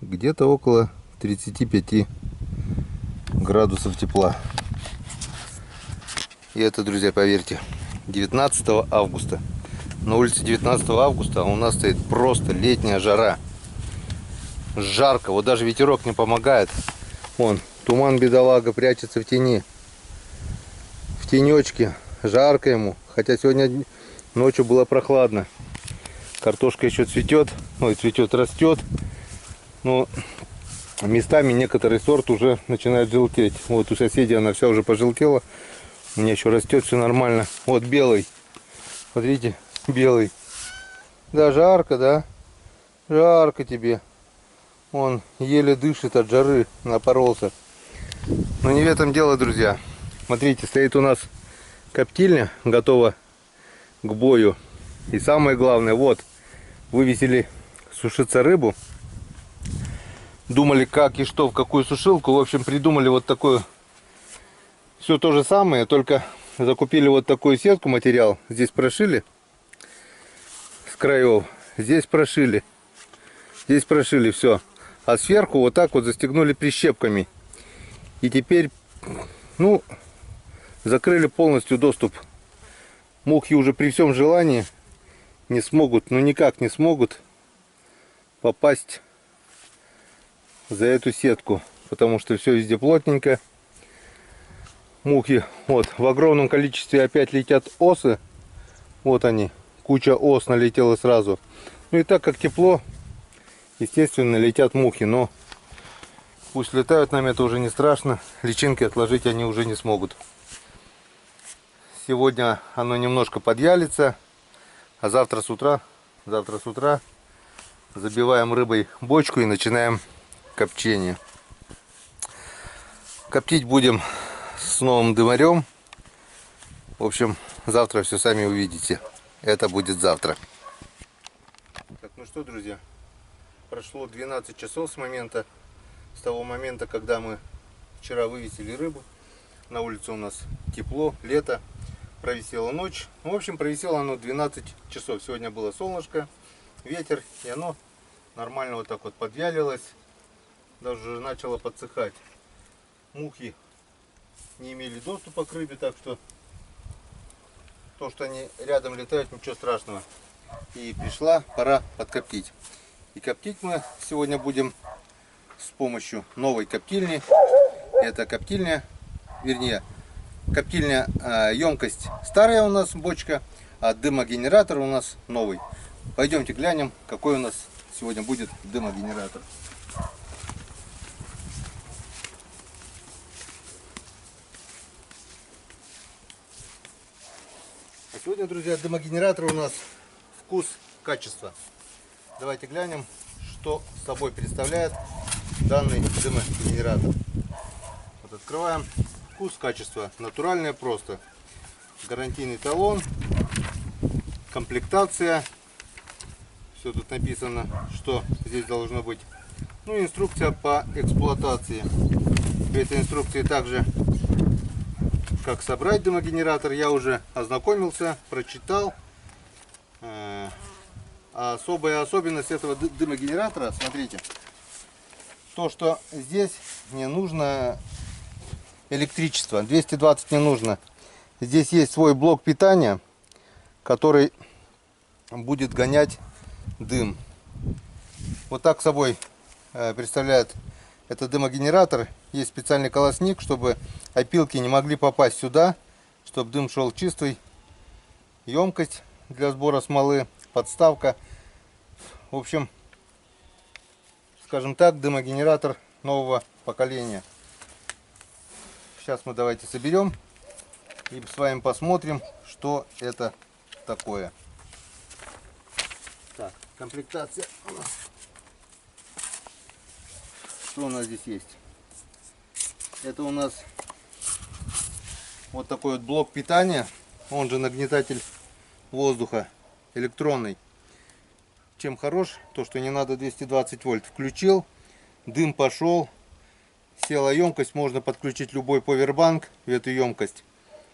где-то около 35 градусов тепла. И это, друзья, поверьте, 19 августа. На улице 19 августа у нас стоит просто летняя жара. Жарко, вот даже ветерок не помогает. Вон, туман, бедолага, прячется в тени. В тенечке, жарко ему. Хотя сегодня ночью было прохладно. Картошка еще цветет, растет. Но местами некоторый сорт уже начинает желтеть. Вот у соседей она вся уже пожелтела. У меня еще растет, все нормально. Вот белый. Смотрите, белый. Да, жарко, да? Жарко тебе. Он еле дышит от жары, напоролся. Но не в этом дело, друзья. Смотрите, стоит у нас коптильня, готова к бою. И самое главное, вот, вывесили сушиться рыбу. Думали, как и что, в какую сушилку. В общем, придумали вот такую. Все то же самое, только закупили вот такую сетку, материал. Здесь прошили с краев. Здесь прошили все. А сверху вот так вот застегнули прищепками. И теперь, ну, закрыли полностью доступ. Мухи уже при всем желании не смогут, ну никак не смогут попасть за эту сетку. Потому что все везде плотненько. Мухи, вот, в огромном количестве опять летят осы. Вот они, куча ос налетела сразу. Ну и так как тепло, естественно, летят мухи, но пусть летают, нам это уже не страшно. Личинки отложить они уже не смогут. Сегодня оно немножко подъялится, а завтра с утра забиваем рыбой бочку и начинаем копчение. Коптить будем с новым дымарем. В общем, завтра все сами увидите. Это будет завтра. Так, ну что, друзья, прошло 12 часов с того момента, когда мы вчера вывесили рыбу. На улице у нас тепло, лето, провисела ночь. Ну, в общем, провисело оно 12 часов. Сегодня было солнышко, ветер, и оно нормально вот так вот подвялилось. Даже начало подсыхать. Мухи не имели доступа к рыбе, так что то, что они рядом летают, ничего страшного. И пришла пора подкоптить. И коптить мы сегодня будем с помощью новой коптильни. Это коптильня, вернее, коптильня, емкость старая у нас бочка, а дымогенератор у нас новый. Пойдемте глянем, какой у нас сегодня будет дымогенератор. А сегодня, друзья, дымогенератор у нас вкус, качество. Давайте глянем, что собой представляет данный дымогенератор. Вот открываем. Вкус, качество натуральное просто. Гарантийный талон, комплектация. Все тут написано, что здесь должно быть. Ну и инструкция по эксплуатации. В этой инструкции также, как собрать дымогенератор, я уже ознакомился, прочитал. Особая особенность этого дымогенератора, смотрите, то, что здесь не нужно электричество, 220 не нужно. Здесь есть свой блок питания, который будет гонять дым. Вот так собой представляет этот дымогенератор. Есть специальный колосник, чтобы опилки не могли попасть сюда, чтобы дым шел чистый. Емкость для сбора смолы, подставка. В общем, скажем так, дымогенератор нового поколения. Сейчас мы давайте соберем и с вами посмотрим, что это такое. Так, комплектация у нас. Что у нас здесь есть? Это у нас вот такой вот блок питания, он же нагнетатель воздуха, электронный. Чем хорош? То, что не надо 220 вольт. Включил, дым пошел, села емкость, можно подключить любой повербанк в эту емкость.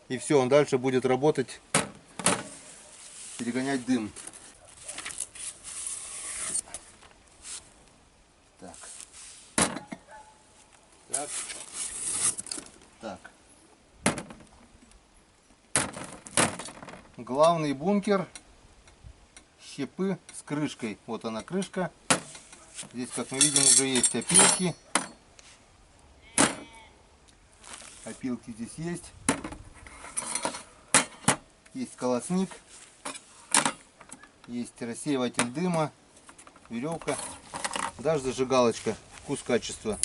И все, он дальше будет работать, перегонять дым. Так. Так. Главный бункер. Щепы с крышкой. Вот она крышка. Здесь, как мы видим, уже есть опилки. Опилки здесь есть. Есть колосник. Есть рассеиватель дыма. Веревка. Даже зажигалочка. Вкус, качество.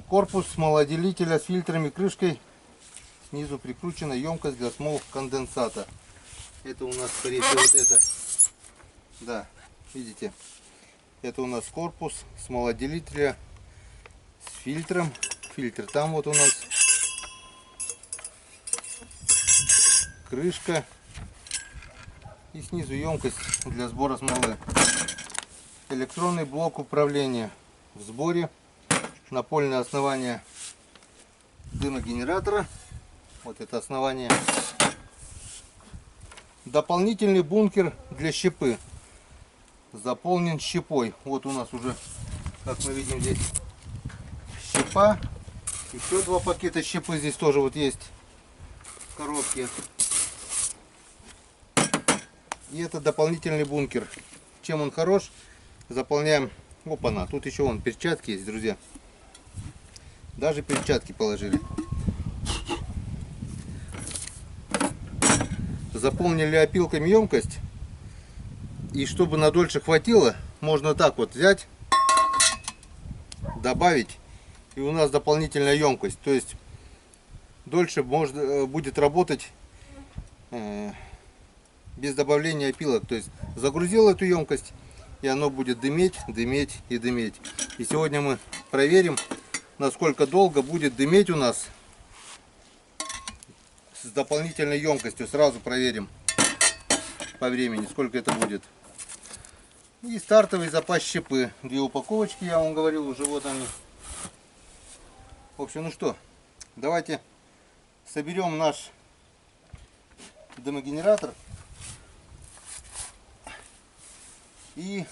Корпус смолоотделителя с фильтрами, крышкой. Снизу прикручена емкость для смол конденсата. Это у нас, скорее всего, вот это. Да, видите? Это у нас корпус смолоотделителя с фильтром. Фильтр там вот у нас. Крышка. И снизу емкость для сбора смолы. Электронный блок управления в сборе. Напольное основание дымогенератора. Вот это основание. Дополнительный бункер для щепы. Заполнен щепой. Вот у нас уже, как мы видим, здесь щепа. Еще 2 пакета щепы здесь тоже вот есть в коробке. И это дополнительный бункер. Чем он хорош? Заполняем. Опа-на, тут еще вон перчатки есть, друзья. Даже перчатки положили. Заполнили опилками емкость. И чтобы надольше хватило, можно так вот взять, добавить. И у нас дополнительная емкость. То есть дольше будет работать без добавления опилок. То есть загрузил эту емкость, и оно будет дыметь, дыметь и дыметь. И сегодня мы проверим, насколько долго будет дыметь у нас с дополнительной емкостью. Сразу проверим по времени, сколько это будет. И стартовый запас щепы. 2 упаковочки, я вам говорил, уже вот они. В общем, ну что, давайте соберем наш дымогенератор. И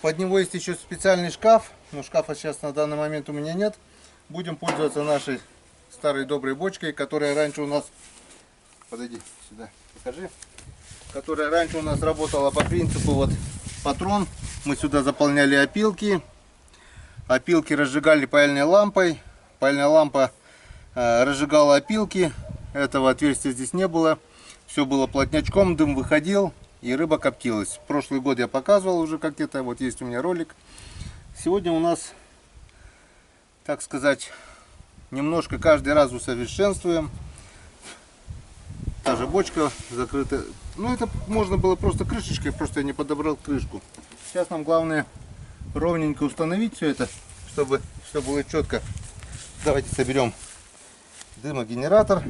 под него есть еще специальный шкаф. Но шкафа сейчас на данный момент у меня нет. Будем пользоваться нашей старой доброй бочкой, которая раньше у нас... Подойди сюда, покажи. Которая раньше у нас работала по принципу вот патрон. Мы сюда заполняли опилки. Опилки разжигали паяльной лампой. Паяльная лампа разжигала опилки. Этого отверстия здесь не было. Все было плотнячком, дым выходил. И рыба коптилась. Прошлый год я показывал уже как это. Вот есть у меня ролик. Сегодня у нас, так сказать, немножко каждый раз усовершенствуем. Та же бочка закрыта. Ну, это можно было просто крышечкой, просто я не подобрал крышку. Сейчас нам главное ровненько установить все это, чтобы все было четко. Давайте соберем дымогенератор.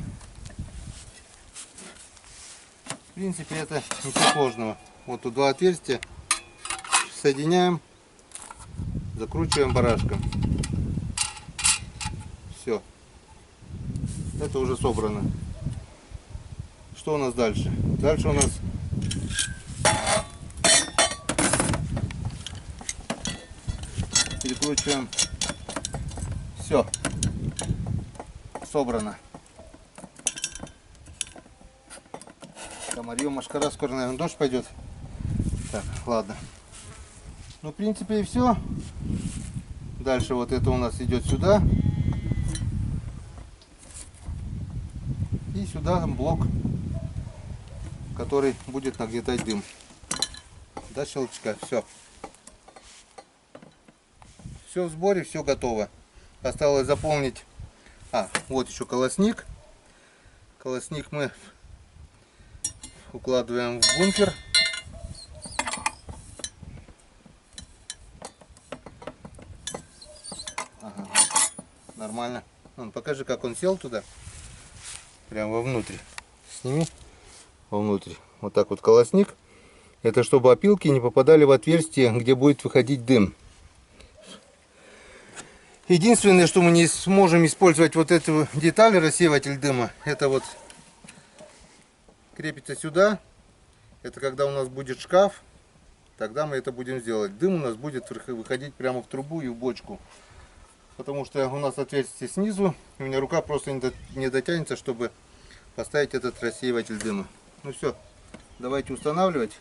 В принципе, это ничего сложного. Вот тут 2 отверстия. Соединяем, закручиваем барашком. Все. Это уже собрано. Что у нас дальше? Дальше у нас перекручиваем. Все. Собрано. Комарье, машкара, скоро, наверное, дождь пойдет. Так, ладно. Ну, в принципе, и все. Дальше вот это у нас идет сюда. И сюда блок, который будет нагнетать дым. До щелчка. Все. Все в сборе, все готово. Осталось заполнить. Вот еще колосник. Колосник мы укладываем в бункер. Ага, нормально. Покажи, как он сел туда. Прям вовнутрь. Сними. Вовнутрь. Вот так вот колосник. Это чтобы опилки не попадали в отверстие, где будет выходить дым. Единственное, что мы не сможем использовать вот эту деталь, рассеиватель дыма, это вот крепится сюда. Это когда у нас будет шкаф. тогда мы это будем делать. Дым у нас будет выходить прямо в трубу и в бочку. Потому что у нас отверстие снизу, у меня рука просто не дотянется, чтобы поставить этот рассеиватель дыма. Ну все, давайте устанавливать.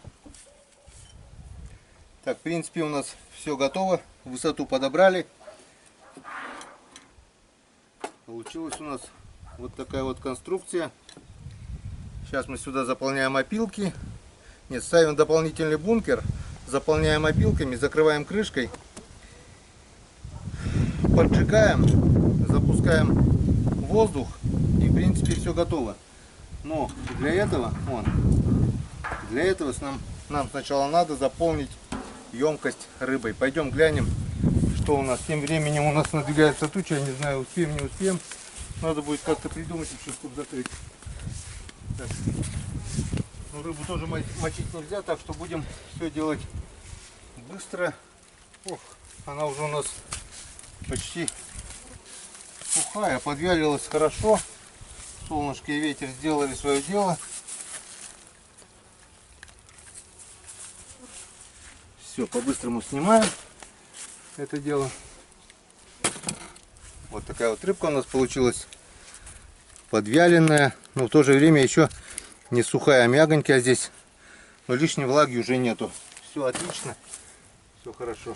Так, в принципе, у нас все готово. Высоту подобрали. Получилась у нас вот такая вот конструкция. Сейчас мы сюда заполняем опилки. Нет, ставим дополнительный бункер. Заполняем опилками, закрываем крышкой. Поджигаем, запускаем воздух. И в принципе все готово. Но для этого, нам сначала надо заполнить емкость рыбой. Пойдем глянем, что у нас. Тем временем у нас надвигается туча. Я не знаю, успеем, не успеем. Надо будет как-то придумать еще, чтобы закрыть. Так. Ну, рыбу тоже мочить нельзя, так что будем все делать быстро. Ох, она уже у нас почти сухая, подвялилась хорошо. Солнышко и ветер сделали свое дело. Все, по-быстрому снимаем это дело. Вот такая вот рыбка у нас получилась. Подвяленная, но в то же время еще не сухая, а мягонькая здесь. Но лишней влаги уже нету. Все отлично, все хорошо.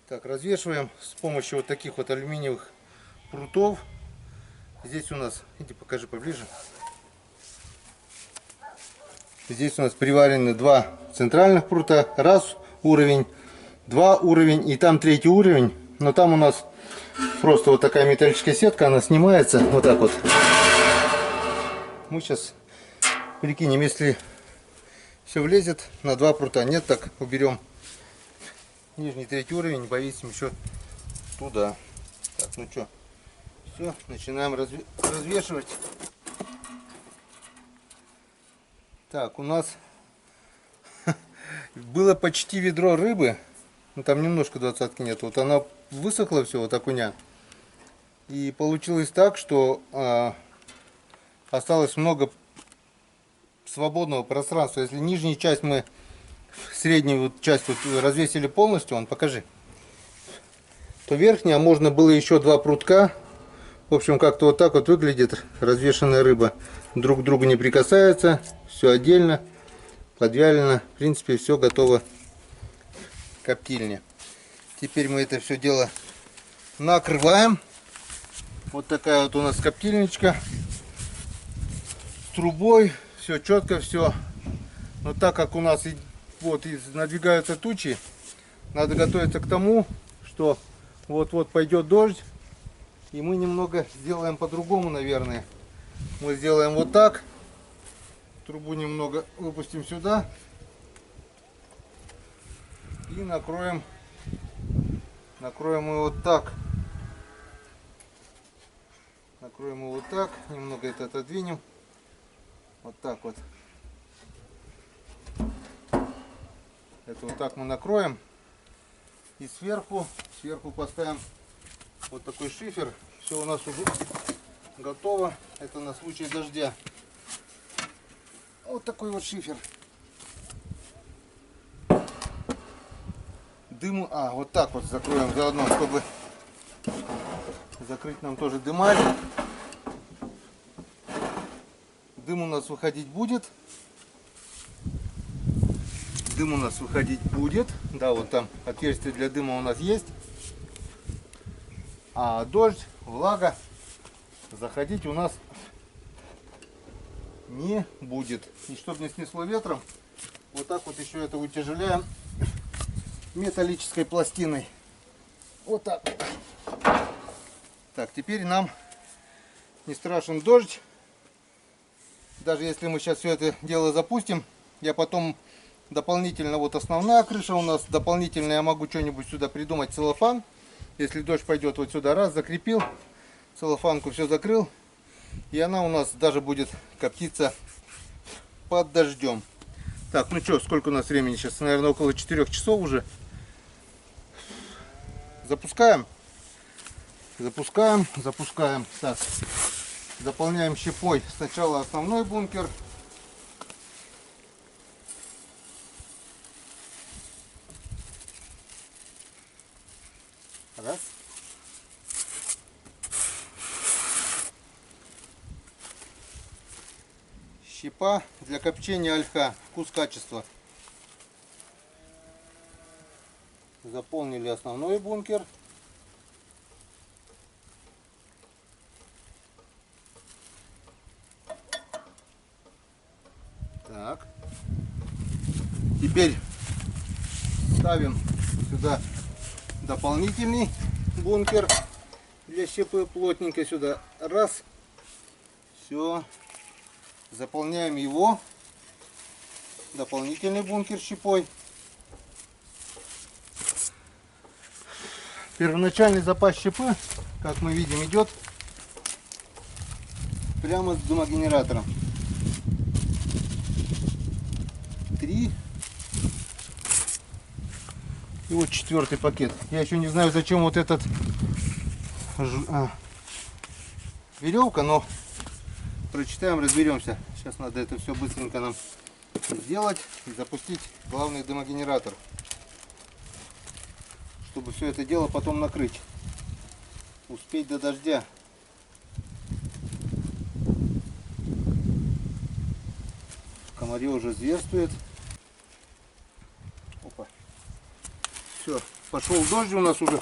Так, развешиваем с помощью вот таких вот алюминиевых прутов. Здесь у нас, иди покажи поближе. Здесь у нас приварены два центральных прута. Раз уровень, два уровень и там третий уровень. Но там у нас просто вот такая металлическая сетка, она снимается вот так вот. Мы сейчас прикинем, если все влезет на два прута. Нет, так уберем нижний третий уровень, повесим еще туда. Так, ну что, все, начинаем развешивать. Так, у нас было почти ведро рыбы. Ну, там немножко двадцатки нет. Вот она высохла все, вот окуня. И получилось так, что осталось много свободного пространства. Если нижнюю часть мы, среднюю вот часть вот развесили полностью, покажи, то верхняя можно было еще два прутка. В общем, как-то вот так вот выглядит развешенная рыба. Друг к другу не прикасается, все отдельно, подвялено. В принципе, все готово к коптильне. Теперь мы это все дело накрываем. Вот такая вот у нас коптильничка с трубой. Все четко, все. Но так как у нас вот надвигаются тучи, надо готовиться к тому, что вот-вот пойдет дождь. И мы немного сделаем по-другому, наверное. Мы сделаем вот так. Трубу немного выпустим сюда. И накроем его вот так. Накроем его вот так. Немного это отодвинем. Вот так вот. Это вот так мы накроем. И сверху поставим вот такой шифер. Все у нас уже готово. Это на случай дождя. Вот такой вот шифер. Дыму, вот так вот закроем заодно, чтобы закрыть нам тоже дымарь. Дым у нас выходить будет. Дым у нас выходить будет. Да, вот там отверстие для дыма у нас есть. А дождь, влага заходить у нас не будет. И чтобы не снесло ветром, вот так вот еще это утяжеляем металлической пластиной. Вот так. Так, теперь нам не страшен дождь. Даже если мы сейчас все это дело запустим, я потом дополнительно, вот основная крыша у нас, дополнительно я могу что-нибудь сюда придумать, целлофан. Если дождь пойдет, вот сюда раз, закрепил, целлофанку все закрыл. И она у нас даже будет коптиться под дождем. Так, ну что, сколько у нас времени сейчас? Наверное, около 4 часов уже. Запускаем. Запускаем. Так, заполняем щепой сначала основной бункер. Раз. Щепа для копчения ольха. Вкус, качество. Заполнили основной бункер. Так. Теперь ставим сюда дополнительный бункер для щепы. Плотненько сюда. Раз. Все. Заполняем его. Дополнительный бункер щепой. Первоначальный запас щепы, как мы видим, идет прямо с дымогенератором. 3. И вот 4-й пакет. Я еще не знаю, зачем вот этот веревка, но прочитаем, разберемся. Сейчас надо это все быстренько нам сделать и запустить главный дымогенератор, чтобы все это дело потом накрыть. Успеть до дождя. В комаре уже зверствует. Опа. Все, пошел дождь у нас уже.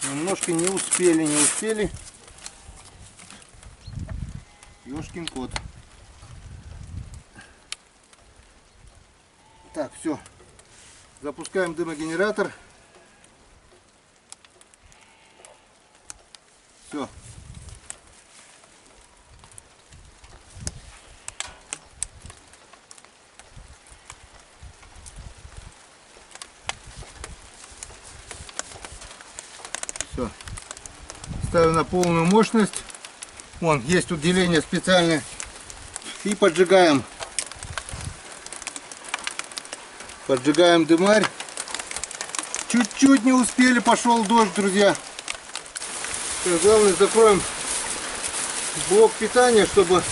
Немножко не успели. Ёшкин кот. Так, все. Запускаем дымогенератор. Все. Все. Ставим на полную мощность. Вон, есть тут деление специальное. И поджигаем. Поджигаем дымарь. Чуть-чуть не успели, пошел дождь, друзья. Главное, закроем блок питания, чтобы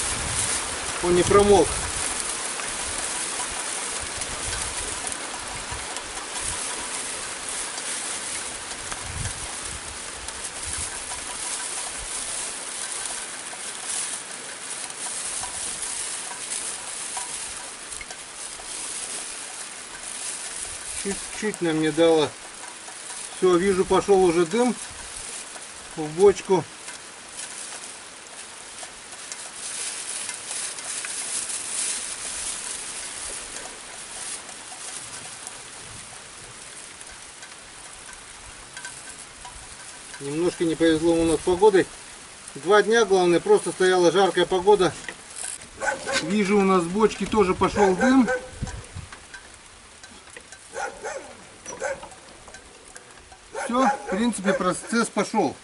он не промок. Чуть-чуть нам не дало. Все, вижу, пошел уже дым в бочку. Немножко не повезло у нас с погодой. 2 дня, главное, просто стояла жаркая погода. Вижу, у нас в бочке тоже пошел дым. Все, в принципе, процесс пошел.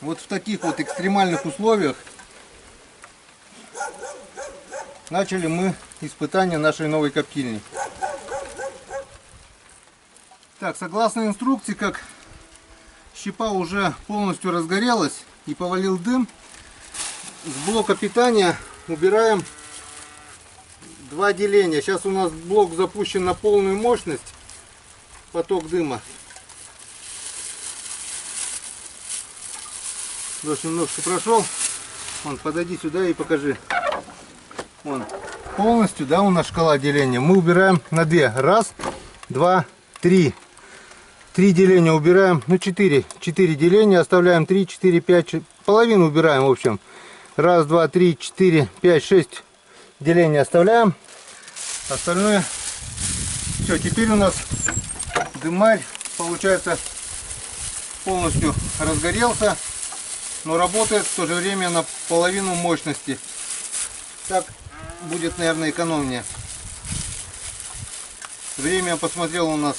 Вот в таких вот экстремальных условиях начали мы испытания нашей новой коптильни. Так, согласно инструкции, как щепа уже полностью разгорелась и повалил дым, с блока питания убираем 2 деления. Сейчас у нас блок запущен на полную мощность, поток дыма. Дождь немножко прошел. Вон, подойди сюда и покажи. Вон, полностью, да, у нас шкала деления. Мы убираем на 2. Раз, 2, 3. 3 деления убираем. Ну, 4 деления. Оставляем 3, 4, 5. Половину убираем, в общем. Раз, 2, 3, 4, 5, 6 деления оставляем. Остальное. Все, теперь у нас дымарь, получается, полностью разгорелся, но работает в то же время на половину мощности. Так будет, наверное, экономнее. Время я посмотрел, у нас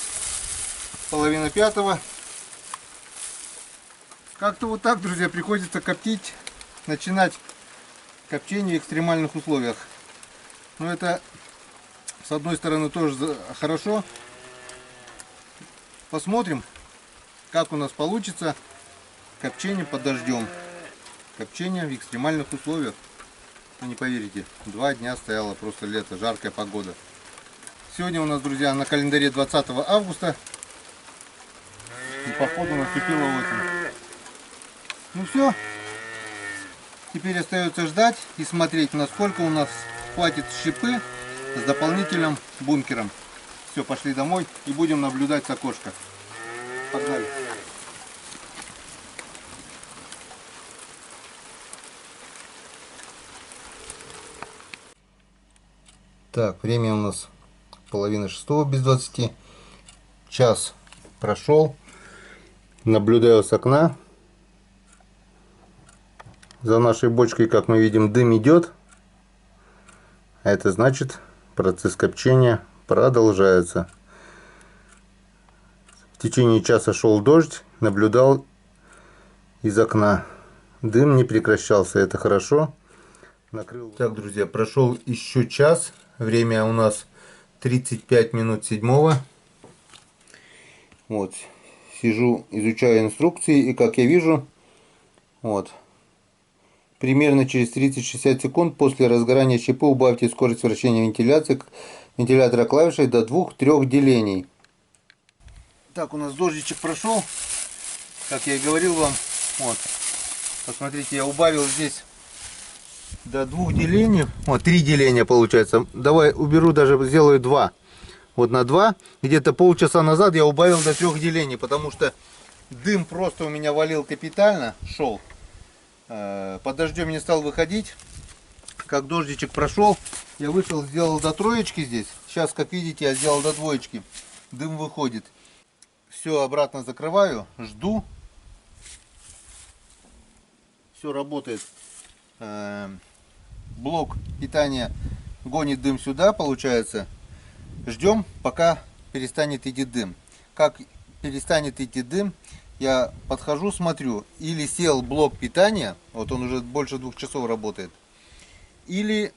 4:30. Как-то вот так, друзья, приходится коптить, начинать копчение в экстремальных условиях. Но это, с одной стороны, тоже хорошо. Посмотрим, как у нас получится копчение под дождем. Копчение в экстремальных условиях. Вы не поверите, 2 дня стояло просто лето, жаркая погода. Сегодня у нас, друзья, на календаре 20 августа. И походу наступила осень. Ну все. Теперь остается ждать и смотреть, насколько у нас хватит щепы с дополнительным бункером. Все, пошли домой и будем наблюдать с окошка. Погнали. Так, время у нас 5:30 без 20. Час прошел. Наблюдаю с окна. За нашей бочкой, как мы видим, дым идет. А это значит, процесс копчения продолжается. В течение часа шел дождь, наблюдал из окна. Дым не прекращался, это хорошо. Так, друзья, прошел еще час. Время у нас 35 минут 7. Вот, сижу, изучаю инструкции, и как я вижу, вот, примерно через 30-60 секунд после разгорания щепы убавьте скорость вращения вентилятора клавишей до 2-3 делений. Так, у нас дождичек прошел, как я и говорил вам. Вот, посмотрите, я убавил здесь до 2 делений. Вот, 3 деления получается. Давай уберу, даже сделаю 2. Вот на 2. Где-то полчаса назад я убавил до 3 делений, потому что дым просто у меня валил капитально, шел. Под дождем не стал выходить. Как дождичек прошел, я вышел, сделал до 3 здесь. Сейчас, как видите, я сделал до 2. Дым выходит. Все, обратно закрываю, жду. Все работает. Блок питания гонит дым сюда, получается. Ждем, пока перестанет идти дым. Как перестанет идти дым, я подхожу, смотрю, или сел блок питания, вот он уже больше 2 часов работает, или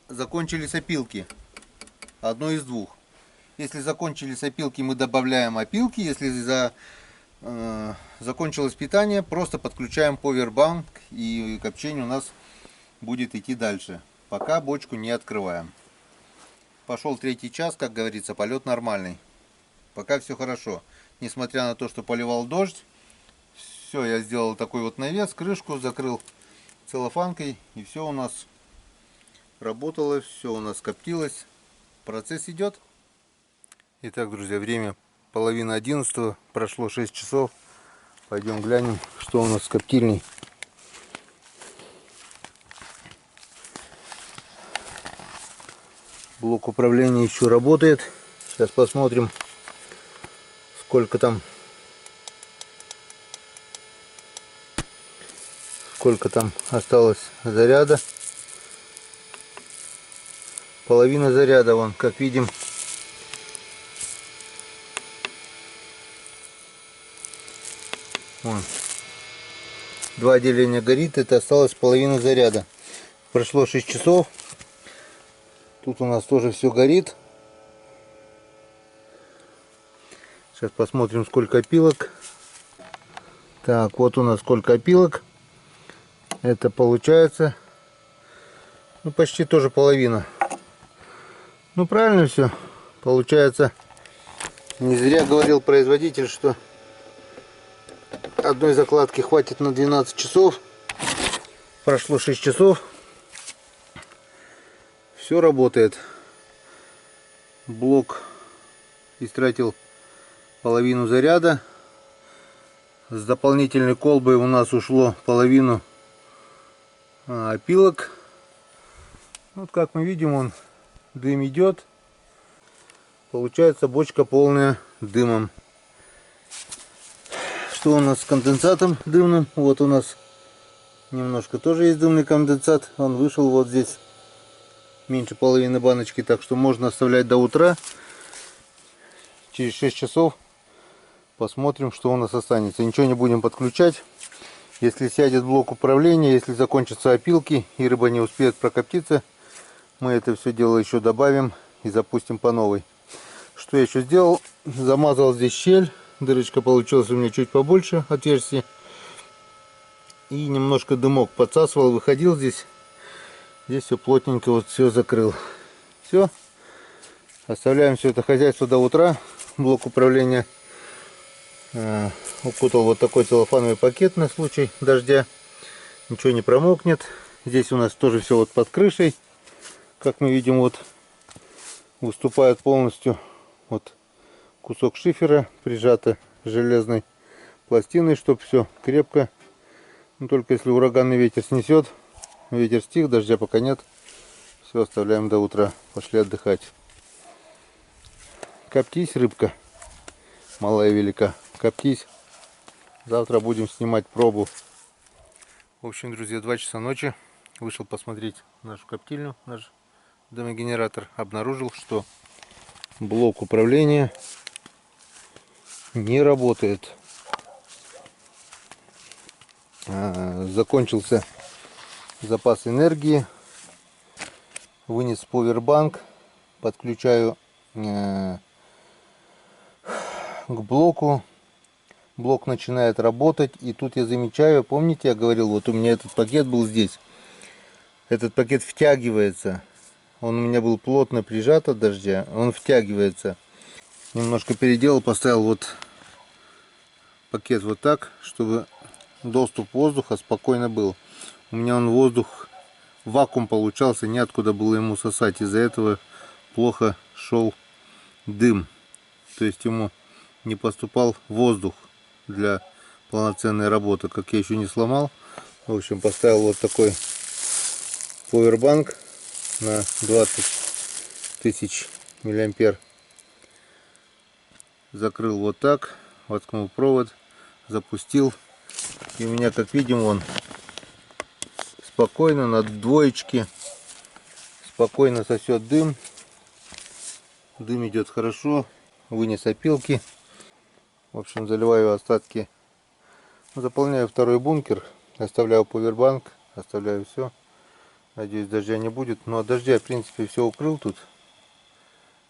закончились опилки. Одно из двух. Если закончились опилки, мы добавляем опилки. Если закончилось питание, просто подключаем повербанк, и копчение у нас будет идти дальше, пока бочку не открываем. Пошел 3-й час, как говорится, полет нормальный. Пока все хорошо. Несмотря на то, что поливал дождь, все, я сделал такой вот навес, крышку закрыл целлофанкой, и все у нас работало, все у нас коптилось. Процесс идет. Итак, друзья, время 10:30, прошло 6 часов. Пойдем глянем, что у нас с коптильней. Блок управления еще работает. Сейчас посмотрим, сколько там осталось заряда. Половина заряда, вон, как видим. Вон. 2 деления горит, это осталось половина заряда. Прошло 6 часов. Тут у нас тоже все горит. Сейчас посмотрим, сколько опилок. Так, вот у нас сколько опилок. Это получается, ну, почти тоже половина. Ну, правильно все. Получается, не зря говорил производитель, что одной закладки хватит на 12 часов. Прошло 6 часов. Все работает. Блок истратил половину заряда. С дополнительной колбой у нас ушло половину опилок. Вот как мы видим, дым идет. Получается бочка полная дымом. Что у нас с конденсатом дымным? Вот у нас немножко тоже есть дымный конденсат. Он вышел вот здесь. Меньше половины баночки, так что можно оставлять до утра. Через 6 часов посмотрим, что у нас останется. Ничего не будем подключать. Если сядет блок управления, если закончатся опилки и рыба не успеет прокоптиться, мы это все дело еще добавим и запустим по новой. Что я еще сделал? Замазал здесь щель. Дырочка получилась у меня чуть побольше отверстия. И немножко дымок подсасывал, выходил здесь. Здесь все плотненько, вот все закрыл. Все. Оставляем все это хозяйство до утра. Блок управления Укутал вот такой целлофановый пакет на случай дождя. Ничего не промокнет. Здесь у нас тоже все вот под крышей. Как мы видим, вот выступает полностью вот кусок шифера, прижато железной пластиной, чтобы все крепко. Но только если ураганный ветер снесет. Ветер стих, дождя пока нет. Все, оставляем до утра. Пошли отдыхать. Коптись, рыбка. Малая велика. Коптись. Завтра будем снимать пробу. В общем, друзья, 2 часа ночи. Вышел посмотреть нашу коптильню, наш дымогенератор. Обнаружил, что блок управления не работает. Закончился запас энергии. Вынес повербанк. Подключаю к блоку. Блок начинает работать. И тут я замечаю, помните, я говорил, вот у меня этот пакет был здесь. Этот пакет втягивается. Он у меня был плотно прижат от дождя. Он втягивается. Немножко переделал, поставил вот пакет вот так, чтобы доступ воздуха спокойно был. У меня он воздух, вакуум получался, неоткуда было ему сосать. Из-за этого плохо шел дым. То есть ему не поступал воздух для полноценной работы. Как я еще не сломал. В общем, поставил вот такой повербанк на 20 тысяч миллиампер. Закрыл вот так, воткнул провод, запустил. И у меня, как видим, он спокойно на двоечке спокойно сосет дым. Дым идет хорошо. Вынес опилки. В общем, заливаю остатки. Заполняю второй бункер. Оставляю повербанк. Оставляю все. Надеюсь, дождя не будет. Но от дождя, в принципе, все укрыл тут.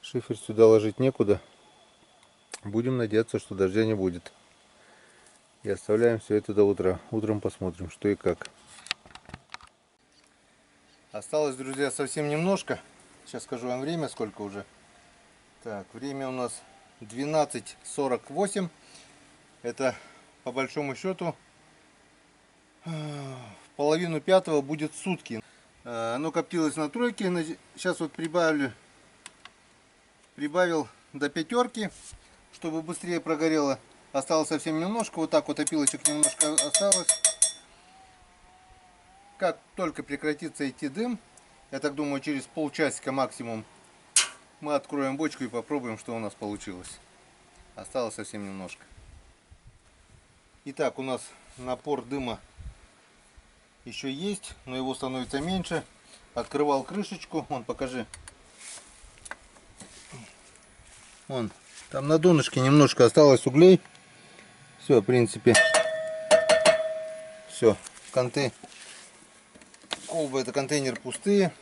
Шифер сюда ложить некуда. Будем надеяться, что дождя не будет. И оставляем все это до утра. Утром посмотрим, что и как. Осталось, друзья, совсем немножко. Сейчас скажу вам время, сколько уже. Так, время у нас 12:48. Это, по большому счету, в половину пятого будет сутки. Оно коптилось на тройке. Сейчас вот прибавил до 5, чтобы быстрее прогорело. Осталось совсем немножко. Вот так вот опилочек немножко осталось. Как только прекратится идти дым, я так думаю, через полчасика максимум, мы откроем бочку и попробуем, что у нас получилось. Осталось совсем немножко. Итак, у нас напор дыма еще есть, но его становится меньше. Открывал крышечку. Вон, покажи. Вон, там на донышке немножко осталось углей. Все, в принципе, все. Колбы, это контейнер пустые.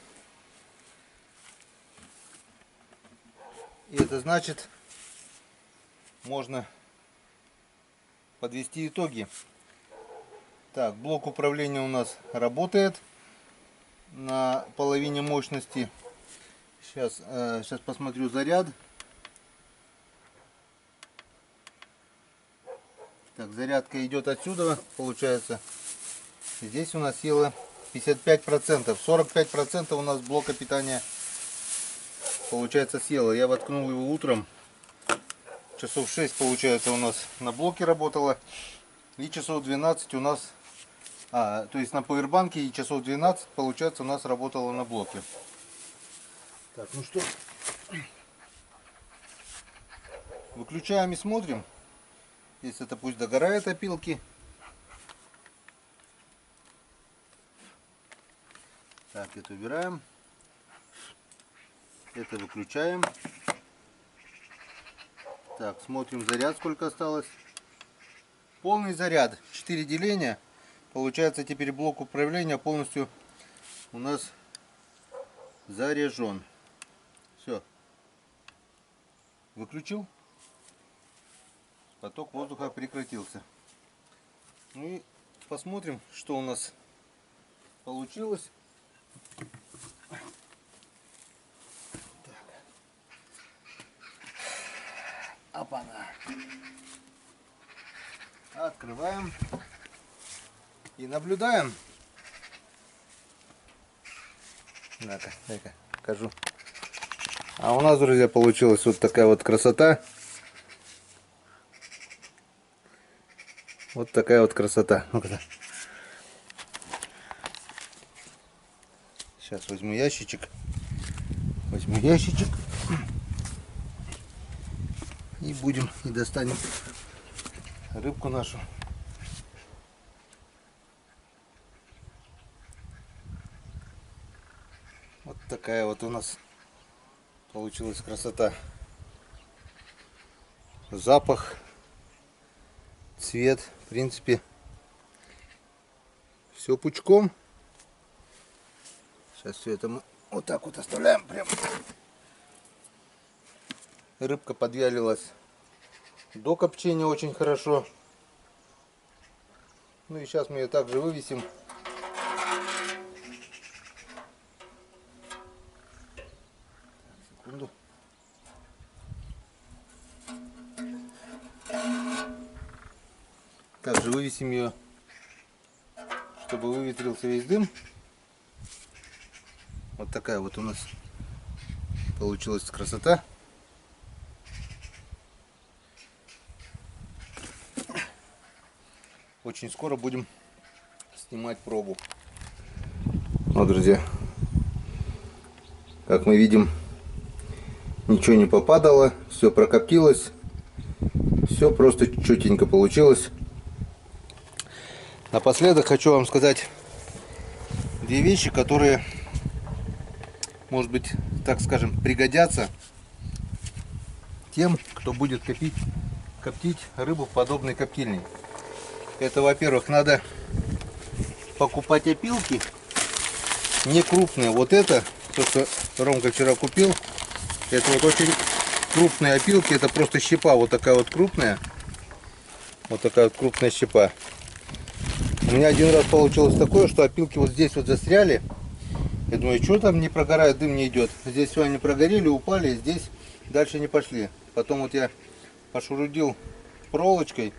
И это значит, можно подвести итоги. Так, блок управления у нас работает на половине мощности. Сейчас посмотрю заряд. Так, зарядка идет отсюда, получается. Здесь у нас села 55%. 45% у нас блока питания, получается, съела. Я воткнул его утром. Часов 6, получается, у нас на блоке работало. И часов 12 у нас, то есть на повербанке, и часов 12, получается, у нас работало на блоке. Так, ну что, выключаем и смотрим. Если это пусть догорает опилки. Так, это убираем. Это выключаем. Так, смотрим заряд, сколько осталось. Полный заряд. 4 деления. Получается, теперь блок управления полностью у нас заряжен. Все. Выключил. Поток воздуха прекратился. Ну и посмотрим, что у нас получилось. Опа-на. Открываем и наблюдаем. На-ка, дай-ка, покажу. А у нас, друзья, получилась вот такая вот красота. Вот такая вот красота. Ну-ка. Сейчас возьму ящичек. И будем, и достанем рыбку нашу. Вот такая вот у нас получилась красота. Запах, цвет, в принципе, все пучком. Сейчас все это мы вот так вот оставляем прям. Рыбка подвялилась до копчения очень хорошо. Ну и сейчас мы ее также вывесим. Секунду. Также вывесим ее, чтобы выветрился весь дым. Вот такая вот у нас получилась красота. Очень скоро будем снимать пробу. Вот, друзья, как мы видим, ничего не попадало, все прокоптилось, все просто чётенько получилось. Напоследок хочу вам сказать две вещи, которые, может быть, так скажем, пригодятся тем, кто будет коптить рыбу в подобной коптильне. Это, во-первых, надо покупать опилки не крупные. Вот это, то, что Ромка вчера купил, это вот очень крупные опилки. Это просто щепа, вот такая вот крупная. Вот такая вот крупная щепа. У меня один раз получилось такое, что опилки вот здесь вот застряли. Я думаю, что там не прогорает, дым не идет. Здесь все они прогорели, упали, здесь дальше не пошли. Потом вот я пошурудил проволочкой,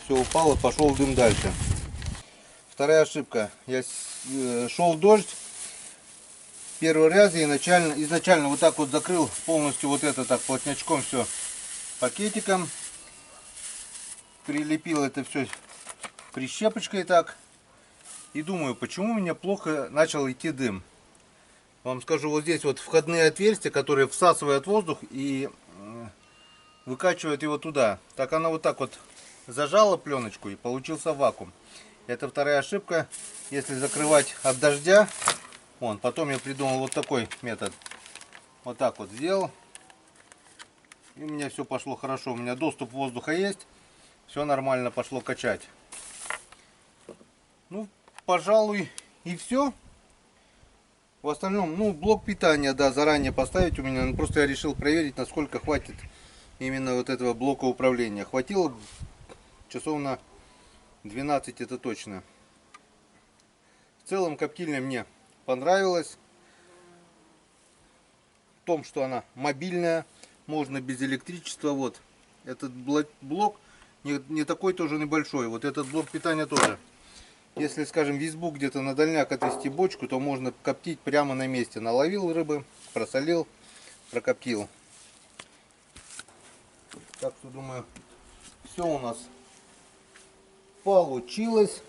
все упало, пошел дым дальше. Вторая ошибка. Шел дождь. Первый раз я изначально вот так вот закрыл полностью вот это так плотнячком все пакетиком. Прилепил это все прищепочкой так. И думаю, почему у меня плохо начал идти дым. Вам скажу, вот здесь вот входные отверстия, которые всасывают воздух и выкачивают его туда. Так она вот так вот зажала пленочку и получился вакуум. Это вторая ошибка. Если закрывать от дождя, потом я придумал вот такой метод. Вот так вот сделал. И у меня все пошло хорошо. У меня доступ воздуха есть. Все нормально пошло качать. Ну, пожалуй, и все. В остальном, блок питания, да, заранее поставить у меня. Просто я решил проверить, насколько хватит именно вот этого блока управления. Хватило часов на 12, это точно. В целом коптильня мне понравилась. В том, что она мобильная, можно без электричества. Вот этот блок не такой тоже небольшой. Вот этот блок питания тоже. Если, скажем, в избу где-то на дальняк отвести бочку, то можно коптить прямо на месте. Наловил рыбы, просолил, прокоптил. Так что, думаю, все у нас получилось.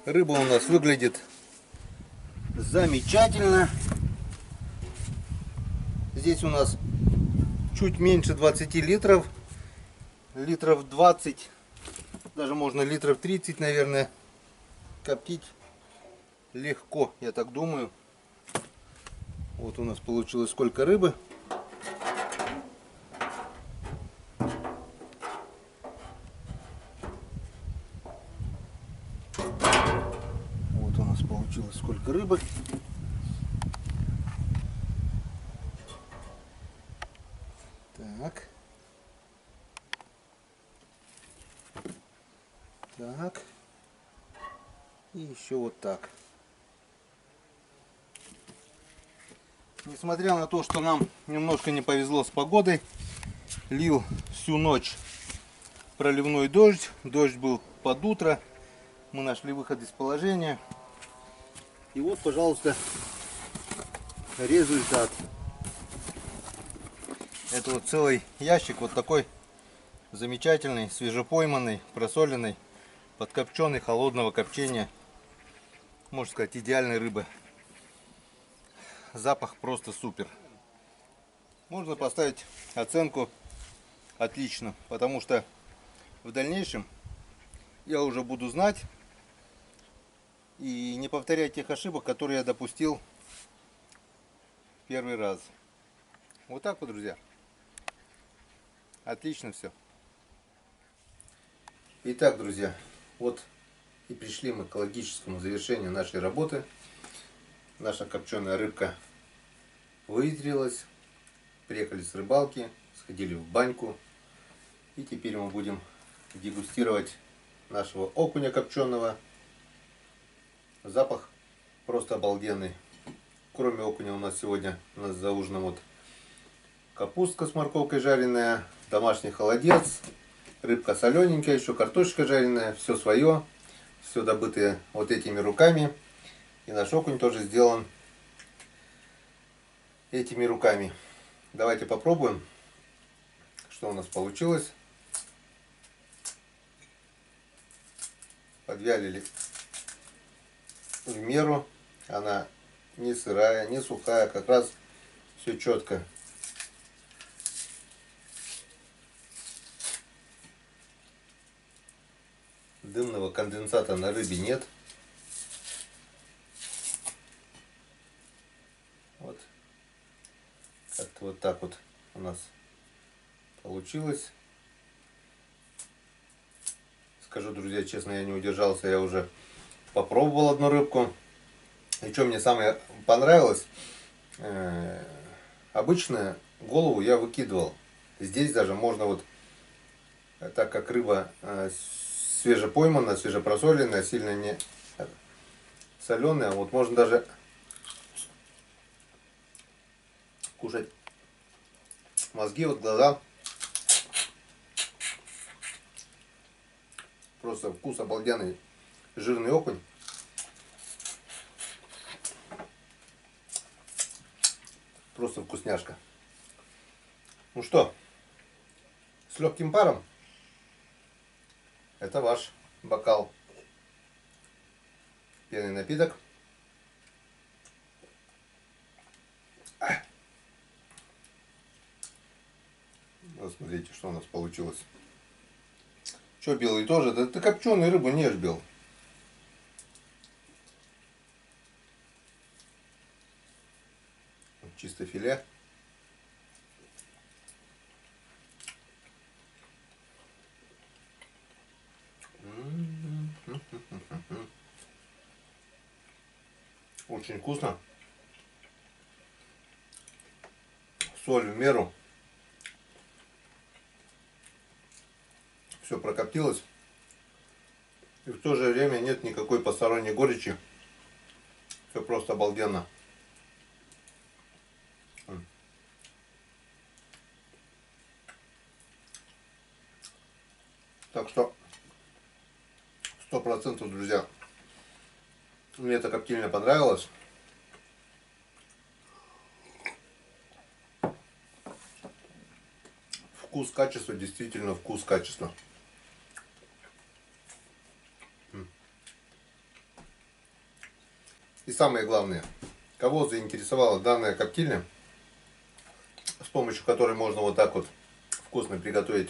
Рыба у нас выглядит замечательно. Здесь у нас чуть меньше 20 литров. Литров 20, даже можно литров 30, наверное, коптить легко, я так думаю. Вот у нас получилось сколько рыбы. Вот у нас получилось сколько рыбы. Так. Так. И еще вот так. Несмотря на то, что нам немножко не повезло с погодой, лил всю ночь проливной дождь. Дождь был под утро. Мы нашли выход из положения. И вот, пожалуйста, результат. Это вот целый ящик вот такой замечательный, свежепойманный, просоленный, подкопченый, холодного копчения. Можно сказать, идеальной рыбы. Запах просто супер. Можно поставить оценку отлично, потому что в дальнейшем я уже буду знать и не повторять тех ошибок, которые я допустил первый раз. Вот так вот, друзья. Отлично все. Итак, друзья, вот и пришли мы к логическому завершению нашей работы. Наша копченая рыбка выветрилась. Приехали с рыбалки, сходили в баньку. И теперь мы будем дегустировать нашего окуня копченого. Запах просто обалденный. Кроме окуня у нас сегодня за ужином вот капустка с морковкой жареная, домашний холодец, рыбка солененькая, еще картошечка жареная, все свое, все добытое вот этими руками. И наш окунь тоже сделан этими руками. Давайте попробуем, что у нас получилось. Подвялили в меру, она не сырая, не сухая, как раз все четко. Дымного конденсата на рыбе нет. Вот. Как-то вот так вот у нас получилось. Скажу, друзья, честно, я не удержался, я уже попробовал одну рыбку. И что мне самое понравилось, обычно голову я выкидывал. Здесь даже можно вот, так как рыба свежепойманная, свежепросоленная, сильно не соленая, вот можно даже кушать мозги, вот глаза. Просто вкус обалденный, жирный окунь. Просто вкусняшка. Ну что, с легким паром это ваш бокал. Пенный напиток. Вот смотрите, что у нас получилось. Что белый тоже? Да ты копченую рыбу не ешь, бел. Чисто филе. Очень вкусно. Соль в меру. Все прокоптилось. И в то же время нет никакой посторонней горечи. Все просто обалденно. Так что 100%, друзья, мне эта коптильня понравилась. Вкус, качество, действительно вкус, качество. И самое главное, кого заинтересовала данная коптильня, с помощью которой можно вот так вот вкусно приготовить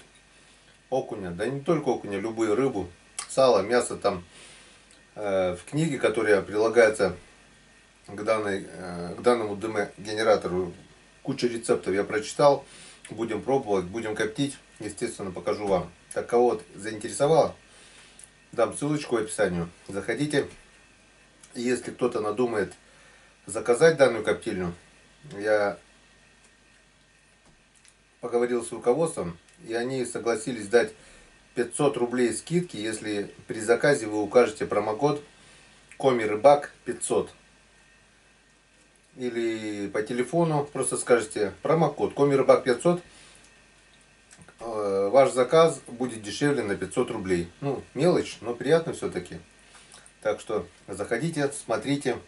окуня, да не только окуня, любую рыбу, сало, мясо там. В книге, которая прилагается к данному дымогенератору, куча рецептов я прочитал. Будем пробовать, будем коптить. Естественно, покажу вам. Так, кого вот заинтересовало, дам ссылочку в описании. Заходите. Если кто-то надумает заказать данную коптильню, я поговорил с руководством, и они согласились дать 500 рублей скидки, если при заказе вы укажете промокод Комирыбак 500. Или по телефону просто скажете промокод Комирыбак 500. ваш заказ будет дешевле на 500 рублей. Ну, мелочь, но приятно все-таки. Так что заходите, смотрите,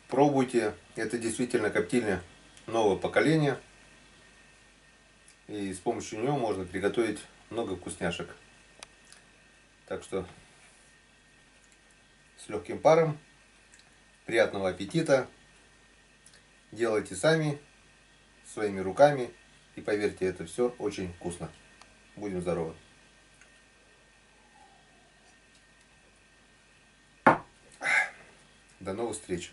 пробуйте. Это действительно коптильня нового поколения. И с помощью нее можно приготовить много вкусняшек. Так что с легким паром, приятного аппетита. Делайте сами, своими руками. И поверьте, это все очень вкусно. Будем здоровы. До новых встреч.